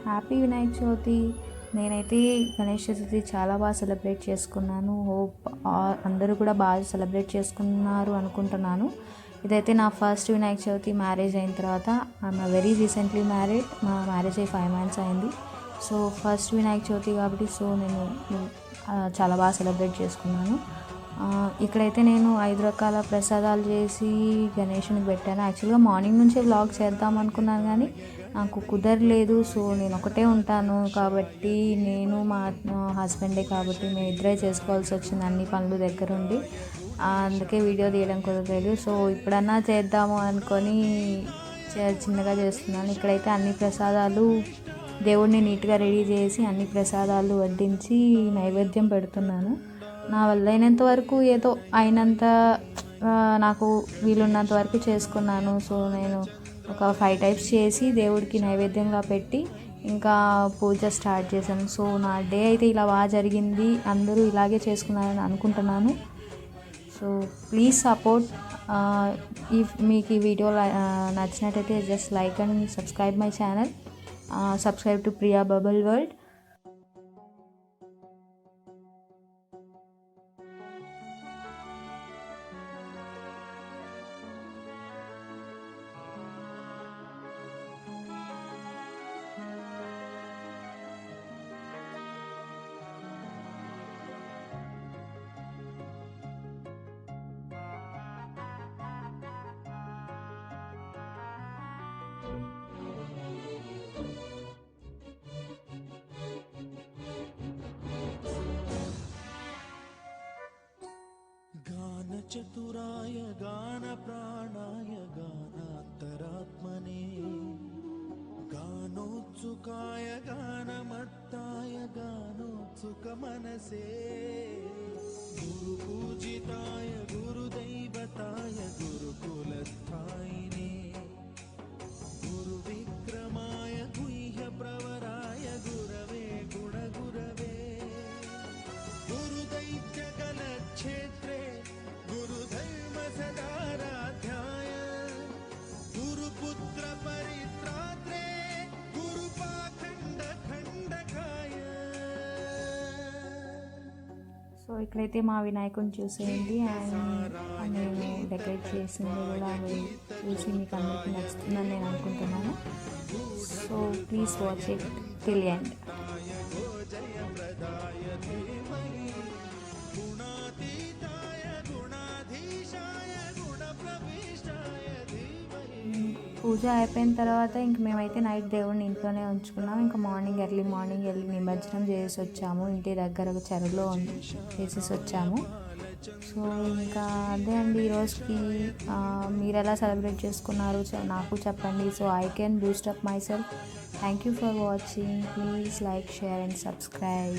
Happy Vinayaka Chavithi. నేనైతే గణేష్ చతుర్థి చాలా బాగా సెలబ్రేట్ చేసుకున్నాను. హోప్ అందరూ కూడా బాగా సెలబ్రేట్ చేసుకున్నారు అనుకుంటున్నాను. ఇదైతే నా ఫస్ట్ వినాయక చవితి మ్యారేజ్ అయిన తర్వాత. I'm very recently married. మా మ్యారేజ్ అయ్యి 5 months అయింది. సో ఫస్ట్ వినాయక చవితి కాబట్టి నేను చాలా బాగా సెలబ్రేట్ చేసుకున్నాను. ఇక్కడైతే నేను 5 రకాల ప్రసాదాలు చేసి గణేషునికి పెట్టాను. యాక్చువల్గా మార్నింగ్ నుంచే వ్లాగ్ చేద్దాం అనుకున్నాను కానీ నాకు కుదరలేదు. సో నేను ఒకటే ఉంటాను కాబట్టి, నేను మా హస్బెండే కాబట్టి మేము ఇద్దరే చేసుకోవాల్సి వచ్చింది అన్ని పనులు దగ్గరుండి. అందుకే వీడియో తీయడం కుదరలేదు. సో ఇప్పుడన్నా చేద్దాము అనుకొని చిన్నగా చేస్తున్నాను. ఇక్కడైతే అన్ని ప్రసాదాలు దేవుడిని నీట్గా రెడీ చేసి అన్ని ప్రసాదాలు వడ్డించి నైవేద్యం పెడుతున్నాను. నా వల్ల అయినంత వరకు ఏదో అయినంత నాకు వీలున్నంత వరకు చేసుకున్నాను. సో నేను ఒక 5 types చేసి దేవుడికి నైవేద్యంగా పెట్టి ఇంకా పూజ స్టార్ట్ చేశాను. సో నా డే అయితే ఇలా బాగా జరిగింది. అందరూ ఇలాగే చేసుకున్నారని అనుకుంటున్నాను. So please support. మీకు ఈ వీడియో నచ్చినట్టయితే just like and subscribe my channel. Subscribe to Priya bubble world. చతురాయ గాన ప్రాణాయ గానాంతరాత్మనే గానోత్సుకాయ గానమత్తాయ గానోత్సుక మనసే గురు పూజితాయ గురుదైవతాయ గురుకులస్థాయినే గురు విక్రమాయ గుహ్య ప్రవరాయ గురవే గుణగురవే గురుదైత్య కలక్షేత్రే గురుధర్మ సదారాధ్యాయ గురుపుత్ర పరిత్రాత్రే గురుపాఖండ ఖండకాయ. సో ఇక్కడైతే మా వినాయకుని చూసేయండి. అండ్ నేను డెకరేట్ చేసింది కూడా చూసి మీకు అందరికీ నచ్చుతుందని నేను అనుకుంటున్నాను. So please watch it till end. పూజ అయిపోయిన తర్వాత ఇంక మేమైతే నైట్ దేవుడిని ఇంట్లోనే ఉంచుకున్నాం. ఇంకా ఎర్లీ మార్నింగ్ వెళ్ళి నిమజ్జనం చేసి వచ్చాము. ఇంటి దగ్గర ఒక చెరువులో చేసేసి వచ్చాము. సో ఇంకా అదే అండి ఈరోజుకి. మీరు ఎలా సెలబ్రేట్ చేసుకున్నారు నాకు చెప్పండి. So I can boost up myself. Thank you for watching. Please like, share and subscribe.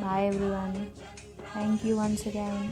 Bye everyone. Thank you once again.